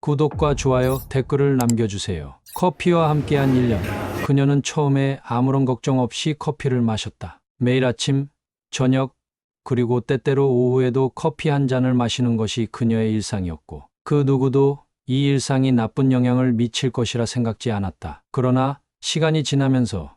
구독과 좋아요, 댓글을 남겨주세요. 커피와 함께한 1년. 그녀는 처음에 아무런 걱정 없이 커피를 마셨다. 매일 아침, 저녁, 그리고 때때로 오후에도 커피 한 잔을 마시는 것이 그녀의 일상이었고, 그 누구도 이 일상이 나쁜 영향을 미칠 것이라 생각지 않았다. 그러나 시간이 지나면서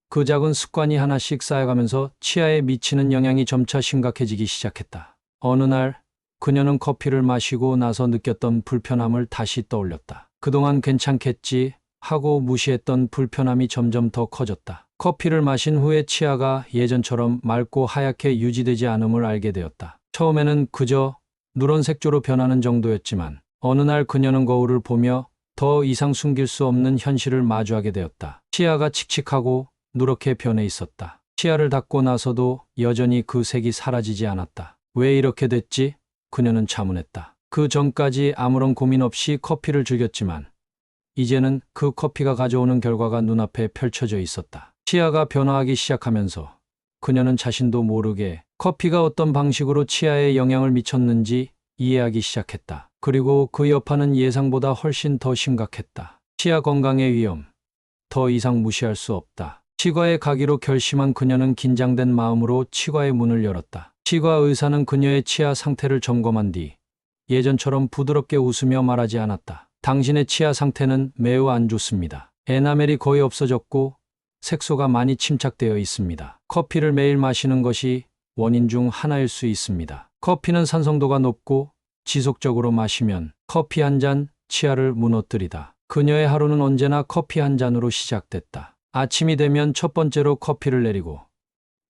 그 작은 습관이 하나씩 쌓여가면서 치아에 미치는 영향이 점차 심각해지기 시작했다. 어느 날 그녀는 커피를 마시고 나서 느꼈던 불편함을 다시 떠올렸다. 그동안 괜찮겠지 하고 무시했던 불편함이 점점 더 커졌다. 커피를 마신 후에 치아가 예전처럼 맑고 하얗게 유지되지 않음을 알게 되었다. 처음에는 그저 누런 색조로 변하는 정도였지만 어느 날 그녀는 거울을 보며 더 이상 숨길 수 없는 현실을 마주하게 되었다. 치아가 칙칙하고 누렇게 변해 있었다. 치아를 닦고 나서도 여전히 그 색이 사라지지 않았다. 왜 이렇게 됐지? 그녀는 자문했다. 그 전까지 아무런 고민 없이 커피를 즐겼지만 이제는 그 커피가 가져오는 결과가 눈앞에 펼쳐져 있었다. 치아가 변화하기 시작하면서 그녀는 자신도 모르게 커피가 어떤 방식으로 치아에 영향을 미쳤는지 이해하기 시작했다. 그리고 그 여파는 예상보다 훨씬 더 심각했다. 치아 건강의 위험. 더 이상 무시할 수 없다. 치과에 가기로 결심한 그녀는 긴장된 마음으로 치과의 문을 열었다. 치과 의사는 그녀의 치아 상태를 점검한 뒤 예전처럼 부드럽게 웃으며 말하지 않았다. 당신의 치아 상태는 매우 안 좋습니다. 에나멜이 거의 없어졌고 색소가 많이 침착되어 있습니다. 커피를 매일 마시는 것이 원인 중 하나일 수 있습니다. 커피는 산성도가 높고 지속적으로 마시면 커피 한 잔 치아를 무너뜨리다. 그녀의 하루는 언제나 커피 한 잔으로 시작됐다. 아침이 되면 첫 번째로 커피를 내리고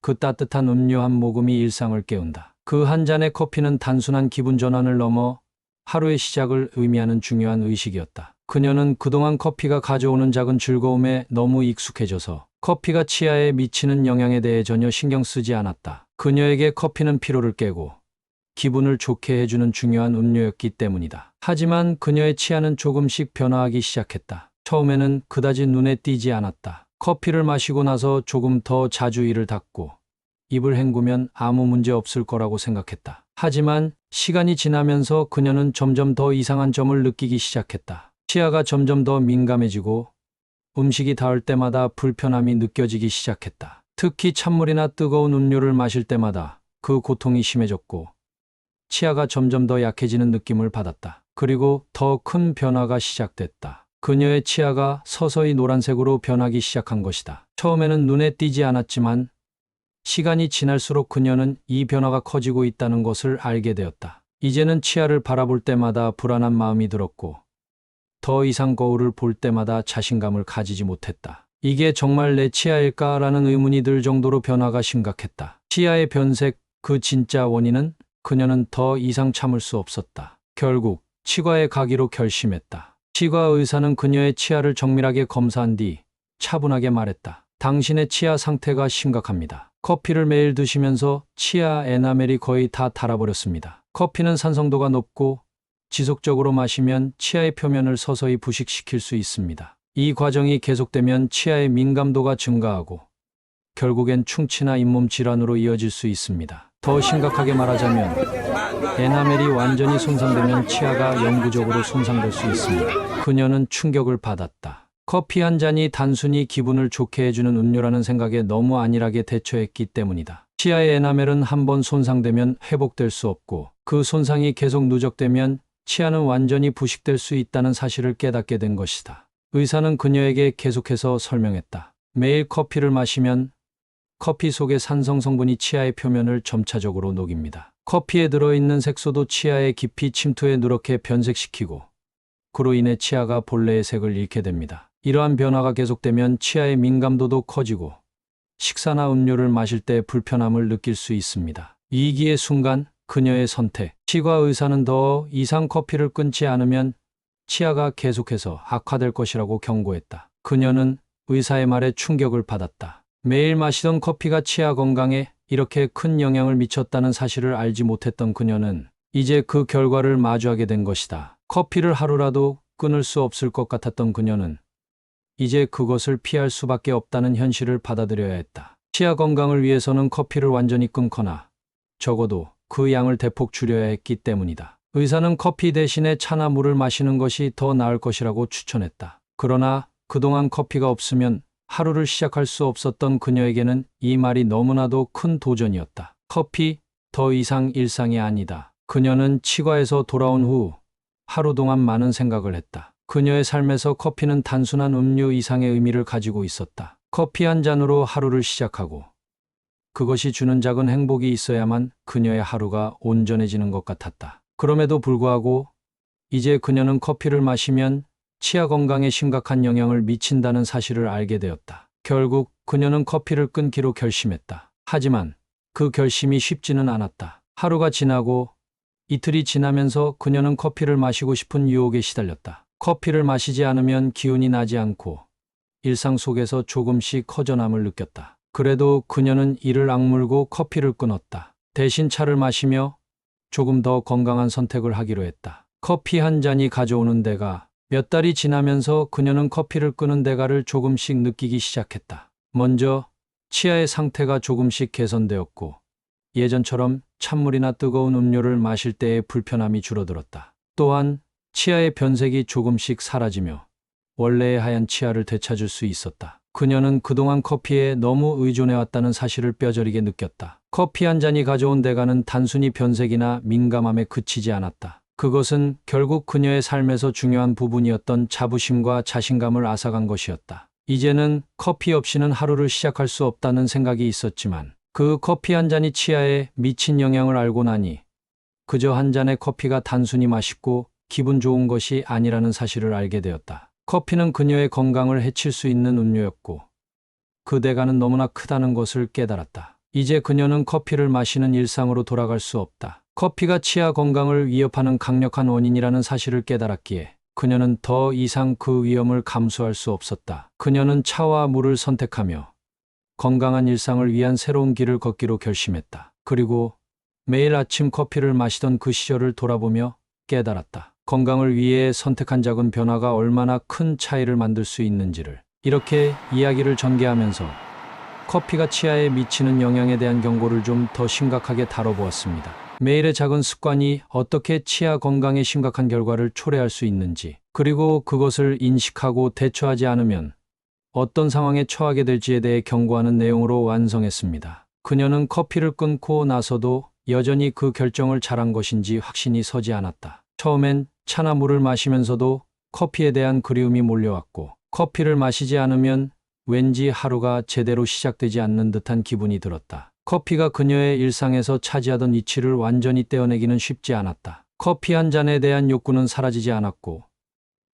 그 따뜻한 음료 한 모금이 일상을 깨운다. 그 한 잔의 커피는 단순한 기분 전환을 넘어 하루의 시작을 의미하는 중요한 의식이었다. 그녀는 그동안 커피가 가져오는 작은 즐거움에 너무 익숙해져서 커피가 치아에 미치는 영향에 대해 전혀 신경 쓰지 않았다. 그녀에게 커피는 피로를 깨고 기분을 좋게 해주는 중요한 음료였기 때문이다. 하지만 그녀의 치아는 조금씩 변화하기 시작했다. 처음에는 그다지 눈에 띄지 않았다. 커피를 마시고 나서 조금 더 자주 이를 닦고 입을 헹구면 아무 문제 없을 거라고 생각했다. 하지만 시간이 지나면서 그녀는 점점 더 이상한 점을 느끼기 시작했다. 치아가 점점 더 민감해지고 음식이 닿을 때마다 불편함이 느껴지기 시작했다. 특히 찬물이나 뜨거운 음료를 마실 때마다 그 고통이 심해졌고 치아가 점점 더 약해지는 느낌을 받았다. 그리고 더 큰 변화가 시작됐다. 그녀의 치아가 서서히 노란색으로 변하기 시작한 것이다. 처음에는 눈에 띄지 않았지만 시간이 지날수록 그녀는 이 변화가 커지고 있다는 것을 알게 되었다. 이제는 치아를 바라볼 때마다 불안한 마음이 들었고 더 이상 거울을 볼 때마다 자신감을 가지지 못했다. 이게 정말 내 치아일까라는 의문이 들 정도로 변화가 심각했다. 치아의 변색, 그 진짜 원인은 그녀는 더 이상 참을 수 없었다. 결국 치과에 가기로 결심했다. 치과 의사는 그녀의 치아를 정밀하게 검사한 뒤 차분하게 말했다. 당신의 치아 상태가 심각합니다. 커피를 매일 드시면서 치아 에나멜이 거의 다 닳아버렸습니다. 커피는 산성도가 높고 지속적으로 마시면 치아의 표면을 서서히 부식시킬 수 있습니다. 이 과정이 계속되면 치아의 민감도가 증가하고 결국엔 충치나 잇몸 질환으로 이어질 수 있습니다. 더 심각하게 말하자면 에나멜이 완전히 손상되면 치아가 영구적으로 손상될 수 있습니다. 그녀는 충격을 받았다. 커피 한 잔이 단순히 기분을 좋게 해주는 음료라는 생각에 너무 안일하게 대처했기 때문이다. 치아의 에나멜은 한번 손상되면 회복될 수 없고 그 손상이 계속 누적되면 치아는 완전히 부식될 수 있다는 사실을 깨닫게 된 것이다. 의사는 그녀에게 계속해서 설명했다. 매일 커피를 마시면 커피 속의 산성 성분이 치아의 표면을 점차적으로 녹입니다. 커피에 들어있는 색소도 치아에 깊이 침투해 누렇게 변색시키고 그로 인해 치아가 본래의 색을 잃게 됩니다. 이러한 변화가 계속되면 치아의 민감도도 커지고 식사나 음료를 마실 때 불편함을 느낄 수 있습니다. 위기의 순간 그녀의 선택. 치과 의사는 더 이상 커피를 끊지 않으면 치아가 계속해서 악화될 것이라고 경고했다. 그녀는 의사의 말에 충격을 받았다. 매일 마시던 커피가 치아 건강에 이렇게 큰 영향을 미쳤다는 사실을 알지 못했던 그녀는 이제 그 결과를 마주하게 된 것이다. 커피를 하루라도 끊을 수 없을 것 같았던 그녀는 이제 그것을 피할 수밖에 없다는 현실을 받아들여야 했다. 치아 건강을 위해서는 커피를 완전히 끊거나 적어도 그 양을 대폭 줄여야 했기 때문이다. 의사는 커피 대신에 차나 물을 마시는 것이 더 나을 것이라고 추천했다. 그러나 그동안 커피가 없으면 하루를 시작할 수 없었던 그녀에게는 이 말이 너무나도 큰 도전이었다. 커피, 더 이상 일상이 아니다. 그녀는 치과에서 돌아온 후 하루 동안 많은 생각을 했다. 그녀의 삶에서 커피는 단순한 음료 이상의 의미를 가지고 있었다. 커피 한 잔으로 하루를 시작하고 그것이 주는 작은 행복이 있어야만 그녀의 하루가 온전해지는 것 같았다. 그럼에도 불구하고 이제 그녀는 커피를 마시면 치아 건강에 심각한 영향을 미친다는 사실을 알게 되었다. 결국 그녀는 커피를 끊기로 결심했다. 하지만 그 결심이 쉽지는 않았다. 하루가 지나고 이틀이 지나면서 그녀는 커피를 마시고 싶은 유혹에 시달렸다. 커피를 마시지 않으면 기운이 나지 않고 일상 속에서 조금씩 허전함을 느꼈다. 그래도 그녀는 이를 악물고 커피를 끊었다. 대신 차를 마시며 조금 더 건강한 선택을 하기로 했다. 커피 한 잔이 가져오는 대가. 몇 달이 지나면서 그녀는 커피를 끄는 대가를 조금씩 느끼기 시작했다. 먼저 치아의 상태가 조금씩 개선되었고 예전처럼 찬물이나 뜨거운 음료를 마실 때의 불편함이 줄어들었다. 또한 치아의 변색이 조금씩 사라지며 원래의 하얀 치아를 되찾을 수 있었다. 그녀는 그동안 커피에 너무 의존해왔다는 사실을 뼈저리게 느꼈다. 커피 한 잔이 가져온 대가는 단순히 변색이나 민감함에 그치지 않았다. 그것은 결국 그녀의 삶에서 중요한 부분이었던 자부심과 자신감을 앗아간 것이었다. 이제는 커피 없이는 하루를 시작할 수 없다는 생각이 있었지만 그 커피 한 잔이 치아에 미친 영향을 알고 나니 그저 한 잔의 커피가 단순히 맛있고 기분 좋은 것이 아니라는 사실을 알게 되었다. 커피는 그녀의 건강을 해칠 수 있는 음료였고 그 대가는 너무나 크다는 것을 깨달았다. 이제 그녀는 커피를 마시는 일상으로 돌아갈 수 없다. 커피가 치아 건강을 위협하는 강력한 원인이라는 사실을 깨달았기에 그녀는 더 이상 그 위험을 감수할 수 없었다. 그녀는 차와 물을 선택하며 건강한 일상을 위한 새로운 길을 걷기로 결심했다. 그리고 매일 아침 커피를 마시던 그 시절을 돌아보며 깨달았다. 건강을 위해 선택한 작은 변화가 얼마나 큰 차이를 만들 수 있는지를. 이렇게 이야기를 전개하면서 커피가 치아에 미치는 영향에 대한 경고를 좀 더 심각하게 다뤄보았습니다. 매일의 작은 습관이 어떻게 치아 건강에 심각한 결과를 초래할 수 있는지, 그리고 그것을 인식하고 대처하지 않으면 어떤 상황에 처하게 될지에 대해 경고하는 내용으로 완성했습니다. 그녀는 커피를 끊고 나서도 여전히 그 결정을 잘한 것인지 확신이 서지 않았다. 처음엔 차나 물을 마시면서도 커피에 대한 그리움이 몰려왔고 커피를 마시지 않으면 왠지 하루가 제대로 시작되지 않는 듯한 기분이 들었다. 커피가 그녀의 일상에서 차지하던 위치를 완전히 떼어내기는 쉽지 않았다. 커피 한 잔에 대한 욕구는 사라지지 않았고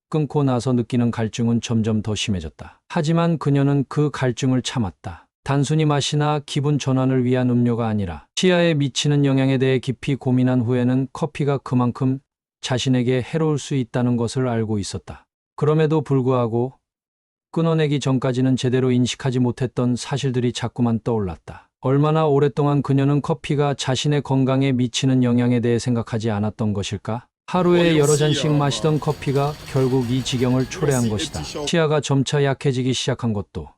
끊고 나서 느끼는 갈증은 점점 더 심해졌다. 하지만 그녀는 그 갈증을 참았다. 단순히 맛이나 기분 전환을 위한 음료가 아니라 치아에 미치는 영향에 대해 깊이 고민한 후에는 커피가 그만큼 자신에게 해로울 수 있다는 것을 알고 있었다. 그럼에도 불구하고 끊어내기 전까지는 제대로 인식하지 못했던 사실들이 자꾸만 떠올랐다. 얼마나 오랫동안 그녀는 커피가 자신의 건강에 미치는 영향에 대해 생각하지 않았던 것일까? 하루에 여러 잔씩 마시던 커피가 결국 이 지경을 초래한 것이다. 치아가 점차 약해지기 시작한 것도,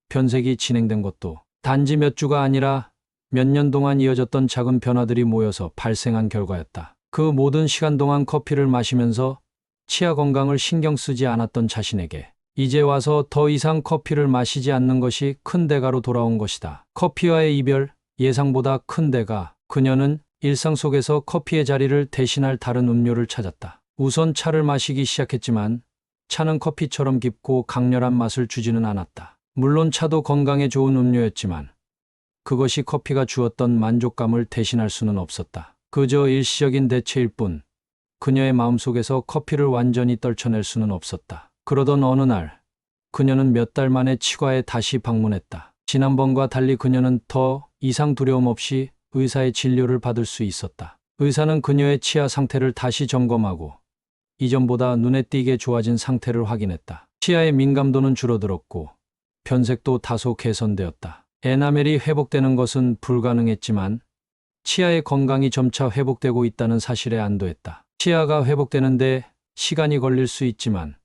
변색이 진행된 것도 단지 몇 주가 아니라 몇 년 동안 이어졌던 작은 변화들이 모여서 발생한 결과였다. 그 모든 시간 동안 커피를 마시면서 치아 건강을 신경 쓰지 않았던 자신에게 이제 와서 더 이상 커피를 마시지 않는 것이 큰 대가로 돌아온 것이다. 커피와의 이별, 예상보다 큰 대가. 그녀는 일상 속에서 커피의 자리를 대신할 다른 음료를 찾았다. 우선 차를 마시기 시작했지만 차는 커피처럼 깊고 강렬한 맛을 주지는 않았다. 물론 차도 건강에 좋은 음료였지만 그것이 커피가 주었던 만족감을 대신할 수는 없었다. 그저 일시적인 대체일 뿐 그녀의 마음속에서 커피를 완전히 떨쳐낼 수는 없었다. 그러던 어느 날 그녀는 몇 달 만에 치과에 다시 방문했다. 지난번과 달리 그녀는 더 이상 두려움 없이 의사의 진료를 받을 수 있었다. 의사는 그녀의 치아 상태를 다시 점검하고 이전보다 눈에 띄게 좋아진 상태를 확인했다. 치아의 민감도는 줄어들었고 변색도 다소 개선되었다. 에나멜이 회복되는 것은 불가능했지만 치아의 건강이 점차 회복되고 있다는 사실에 안도했다. 치아가 회복되는데 시간이 걸릴 수 있지만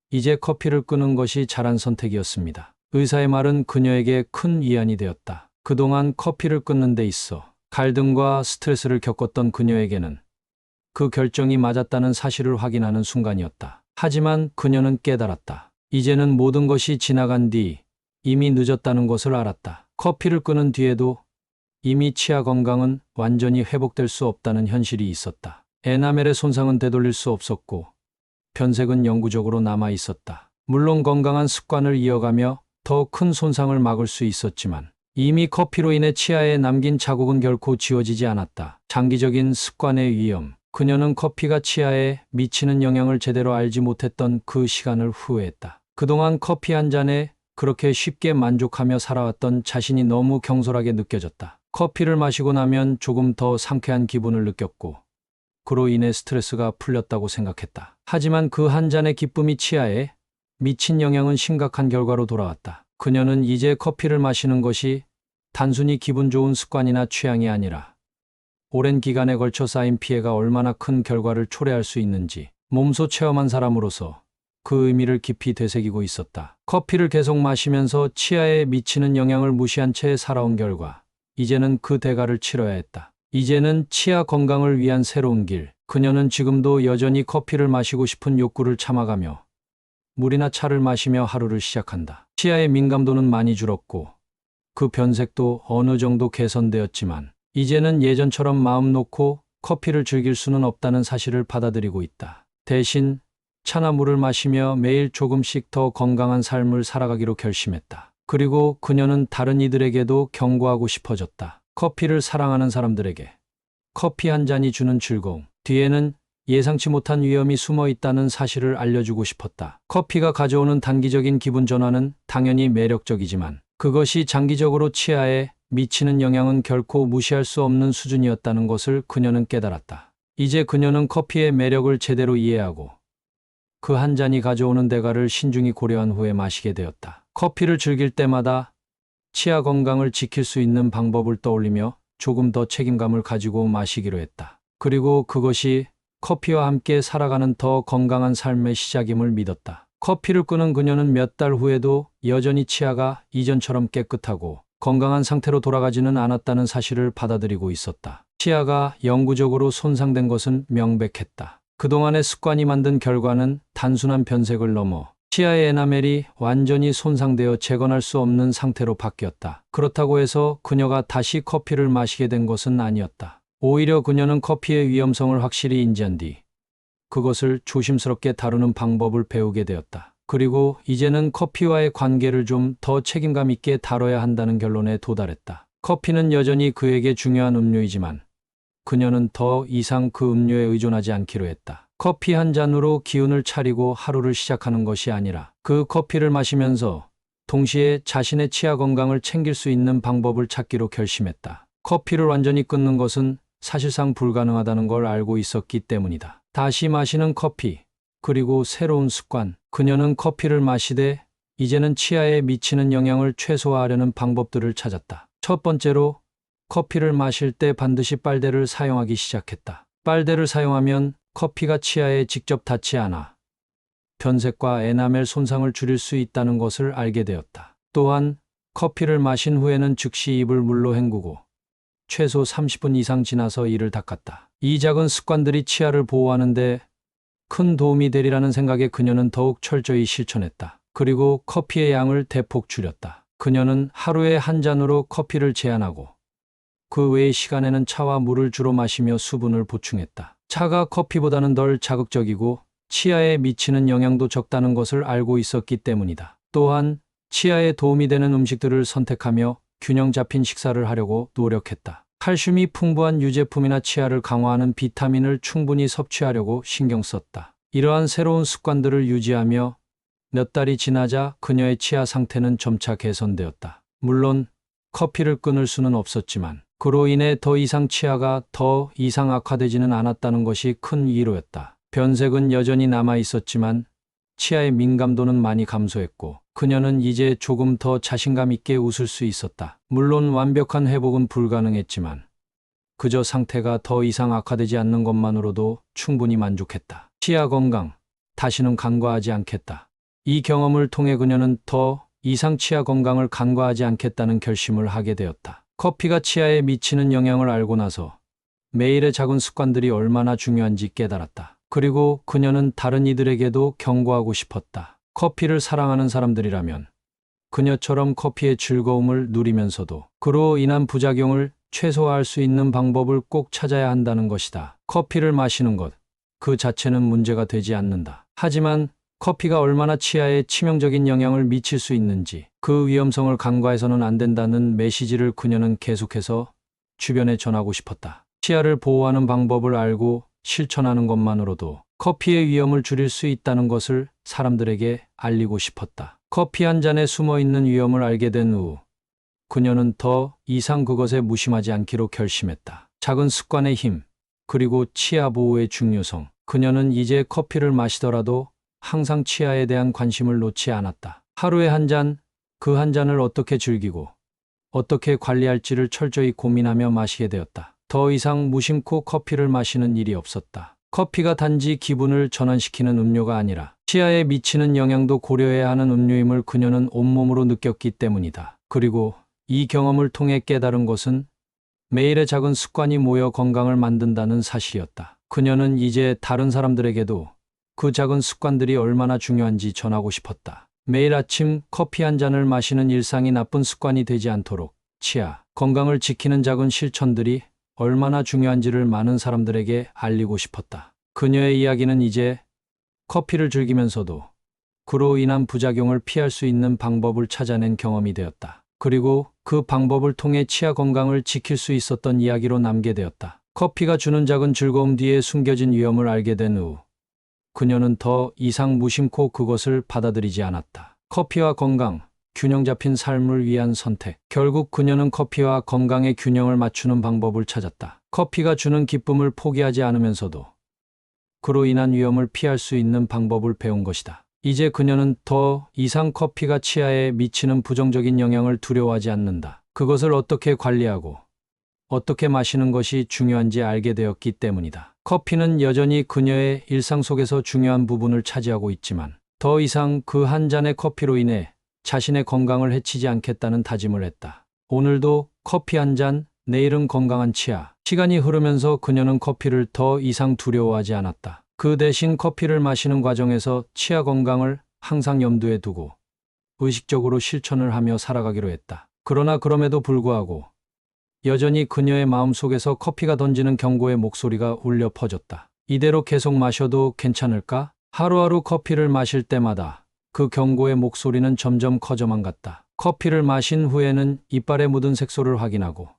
이제 커피를 끊은 것이 잘한 선택이었습니다. 의사의 말은 그녀에게 큰 위안이 되었다. 그동안 커피를 끊는 데 있어 갈등과 스트레스를 겪었던 그녀에게는 그 결정이 맞았다는 사실을 확인하는 순간이었다. 하지만 그녀는 깨달았다. 이제는 모든 것이 지나간 뒤 이미 늦었다는 것을 알았다. 커피를 끊은 뒤에도 이미 치아 건강은 완전히 회복될 수 없다는 현실이 있었다. 에나멜의 손상은 되돌릴 수 없었고 변색은 영구적으로 남아 있었다. 물론 건강한 습관을 이어가며 더 큰 손상을 막을 수 있었지만 이미 커피로 인해 치아에 남긴 자국은 결코 지워지지 않았다. 장기적인 습관의 위험. 그녀는 커피가 치아에 미치는 영향을 제대로 알지 못했던 그 시간을 후회했다. 그동안 커피 한 잔에 그렇게 쉽게 만족하며 살아왔던 자신이 너무 경솔하게 느껴졌다. 커피를 마시고 나면 조금 더 상쾌한 기분을 느꼈고 그로 인해 스트레스가 풀렸다고 생각했다. 하지만 그 한 잔의 기쁨이 치아에 미친 영향은 심각한 결과로 돌아왔다. 그녀는 이제 커피를 마시는 것이 단순히 기분 좋은 습관이나 취향이 아니라 오랜 기간에 걸쳐 쌓인 피해가 얼마나 큰 결과를 초래할 수 있는지 몸소 체험한 사람으로서 그 의미를 깊이 되새기고 있었다. 커피를 계속 마시면서 치아에 미치는 영향을 무시한 채 살아온 결과 이제는 그 대가를 치러야 했다. 이제는 치아 건강을 위한 새로운 길. 그녀는 지금도 여전히 커피를 마시고 싶은 욕구를 참아가며 물이나 차를 마시며 하루를 시작한다. 치아의 민감도는 많이 줄었고 그 변색도 어느 정도 개선되었지만 이제는 예전처럼 마음 놓고 커피를 즐길 수는 없다는 사실을 받아들이고 있다. 대신 차나 물을 마시며 매일 조금씩 더 건강한 삶을 살아가기로 결심했다. 그리고 그녀는 다른 이들에게도 경고하고 싶어졌다. 커피를 사랑하는 사람들에게 커피 한 잔이 주는 즐거움 뒤에는 예상치 못한 위험이 숨어 있다는 사실을 알려주고 싶었다. 커피가 가져오는 단기적인 기분 전환은 당연히 매력적이지만 그것이 장기적으로 치아에 미치는 영향은 결코 무시할 수 없는 수준이었다는 것을 그녀는 깨달았다. 이제 그녀는 커피의 매력을 제대로 이해하고 그 한 잔이 가져오는 대가를 신중히 고려한 후에 마시게 되었다. 커피를 즐길 때마다 치아 건강을 지킬 수 있는 방법을 떠올리며 조금 더 책임감을 가지고 마시기로 했다. 그리고 그것이 커피와 함께 살아가는 더 건강한 삶의 시작임을 믿었다. 커피를 끊은 그녀는 몇 달 후에도 여전히 치아가 이전처럼 깨끗하고 건강한 상태로 돌아가지는 않았다는 사실을 받아들이고 있었다. 치아가 영구적으로 손상된 것은 명백했다. 그동안의 습관이 만든 결과는 단순한 변색을 넘어 치아의 에나멜이 완전히 손상되어 재건할 수 없는 상태로 바뀌었다. 그렇다고 해서 그녀가 다시 커피를 마시게 된 것은 아니었다. 오히려 그녀는 커피의 위험성을 확실히 인지한 뒤 그것을 조심스럽게 다루는 방법을 배우게 되었다. 그리고 이제는 커피와의 관계를 좀 더 책임감 있게 다뤄야 한다는 결론에 도달했다. 커피는 여전히 그에게 중요한 음료이지만 그녀는 더 이상 그 음료에 의존하지 않기로 했다. 커피 한 잔으로 기운을 차리고 하루를 시작하는 것이 아니라 그 커피를 마시면서 동시에 자신의 치아 건강을 챙길 수 있는 방법을 찾기로 결심했다. 커피를 완전히 끊는 것은 사실상 불가능하다는 걸 알고 있었기 때문이다. 다시 마시는 커피, 그리고 새로운 습관. 그녀는 커피를 마시되 이제는 치아에 미치는 영향을 최소화하려는 방법들을 찾았다. 첫 번째로 커피를 마실 때 반드시 빨대를 사용하기 시작했다. 빨대를 사용하면 커피가 치아에 직접 닿지 않아 변색과 에나멜 손상을 줄일 수 있다는 것을 알게 되었다. 또한 커피를 마신 후에는 즉시 입을 물로 헹구고 최소 30분 이상 지나서 이를 닦았다. 이 작은 습관들이 치아를 보호하는데 큰 도움이 되리라는 생각에 그녀는 더욱 철저히 실천했다. 그리고 커피의 양을 대폭 줄였다. 그녀는 하루에 한 잔으로 커피를 제한하고 그 외의 시간에는 차와 물을 주로 마시며 수분을 보충했다. 차가 커피보다는 덜 자극적이고 치아에 미치는 영향도 적다는 것을 알고 있었기 때문이다. 또한 치아에 도움이 되는 음식들을 선택하며 균형 잡힌 식사를 하려고 노력했다. 칼슘이 풍부한 유제품이나 치아를 강화하는 비타민을 충분히 섭취하려고 신경 썼다. 이러한 새로운 습관들을 유지하며 몇 달이 지나자 그녀의 치아 상태는 점차 개선되었다. 물론 커피를 끊을 수는 없었지만 그로 인해 더 이상 치아가 더 이상 악화되지는 않았다는 것이 큰 위로였다. 변색은 여전히 남아 있었지만 치아의 민감도는 많이 감소했고 그녀는 이제 조금 더 자신감 있게 웃을 수 있었다. 물론 완벽한 회복은 불가능했지만 그저 상태가 더 이상 악화되지 않는 것만으로도 충분히 만족했다. 치아 건강, 다시는 간과하지 않겠다. 이 경험을 통해 그녀는 더 이상 치아 건강을 간과하지 않겠다는 결심을 하게 되었다. 커피가 치아에 미치는 영향을 알고 나서 매일의 작은 습관들이 얼마나 중요한지 깨달았다. 그리고 그녀는 다른 이들에게도 경고하고 싶었다. 커피를 사랑하는 사람들이라면 그녀처럼 커피의 즐거움을 누리면서도 그로 인한 부작용을 최소화할 수 있는 방법을 꼭 찾아야 한다는 것이다. 커피를 마시는 것 그 자체는 문제가 되지 않는다. 하지만 커피가 얼마나 치아에 치명적인 영향을 미칠 수 있는지, 그 위험성을 간과해서는 안 된다는 메시지를 그녀는 계속해서 주변에 전하고 싶었다. 치아를 보호하는 방법을 알고 실천하는 것만으로도 커피의 위험을 줄일 수 있다는 것을 사람들에게 알리고 싶었다. 커피 한 잔에 숨어 있는 위험을 알게 된 후 그녀는 더 이상 그것에 무심하지 않기로 결심했다. 작은 습관의 힘, 그리고 치아 보호의 중요성. 그녀는 이제 커피를 마시더라도 항상 치아에 대한 관심을 놓지 않았다. 하루에 한 잔, 그 한 잔을 어떻게 즐기고 어떻게 관리할지를 철저히 고민하며 마시게 되었다. 더 이상 무심코 커피를 마시는 일이 없었다. 커피가 단지 기분을 전환시키는 음료가 아니라 치아에 미치는 영향도 고려해야 하는 음료임을 그녀는 온몸으로 느꼈기 때문이다. 그리고 이 경험을 통해 깨달은 것은 매일의 작은 습관이 모여 건강을 만든다는 사실이었다. 그녀는 이제 다른 사람들에게도 그 작은 습관들이 얼마나 중요한지 전하고 싶었다. 매일 아침 커피 한 잔을 마시는 일상이 나쁜 습관이 되지 않도록 치아 건강을 지키는 작은 실천들이 얼마나 중요한지를 많은 사람들에게 알리고 싶었다. 그녀의 이야기는 이제 커피를 즐기면서도 그로 인한 부작용을 피할 수 있는 방법을 찾아낸 경험이 되었다. 그리고 그 방법을 통해 치아 건강을 지킬 수 있었던 이야기로 남게 되었다. 커피가 주는 작은 즐거움 뒤에 숨겨진 위험을 알게 된 후 그녀는 더 이상 무심코 그것을 받아들이지 않았다. 커피와 건강, 균형 잡힌 삶을 위한 선택. 결국 그녀는 커피와 건강의 균형을 맞추는 방법을 찾았다. 커피가 주는 기쁨을 포기하지 않으면서도 그로 인한 위험을 피할 수 있는 방법을 배운 것이다. 이제 그녀는 더 이상 커피가 치아에 미치는 부정적인 영향을 두려워하지 않는다. 그것을 어떻게 관리하고 어떻게 마시는 것이 중요한지 알게 되었기 때문이다. 커피는 여전히 그녀의 일상 속에서 중요한 부분을 차지하고 있지만 더 이상 그 한 잔의 커피로 인해 자신의 건강을 해치지 않겠다는 다짐을 했다. 오늘도 커피 한 잔, 내일은 건강한 치아. 시간이 흐르면서 그녀는 커피를 더 이상 두려워하지 않았다. 그 대신 커피를 마시는 과정에서 치아 건강을 항상 염두에 두고 의식적으로 실천을 하며 살아가기로 했다. 그러나 그럼에도 불구하고 여전히 그녀의 마음속에서 커피가 던지는 경고의 목소리가 울려 퍼졌다. 이대로 계속 마셔도 괜찮을까? 하루하루 커피를 마실 때마다 그 경고의 목소리는 점점 커져만 갔다. 커피를 마신 후에는 이빨에 묻은 색소를 확인하고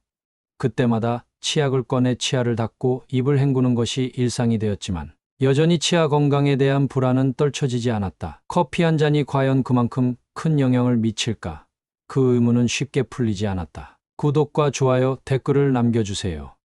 그때마다 치약을 꺼내 치아를 닦고 입을 헹구는 것이 일상이 되었지만 여전히 치아 건강에 대한 불안은 떨쳐지지 않았다. 커피 한 잔이 과연 그만큼 큰 영향을 미칠까? 그 의문은 쉽게 풀리지 않았다. 구독과 좋아요, 댓글을 남겨주세요.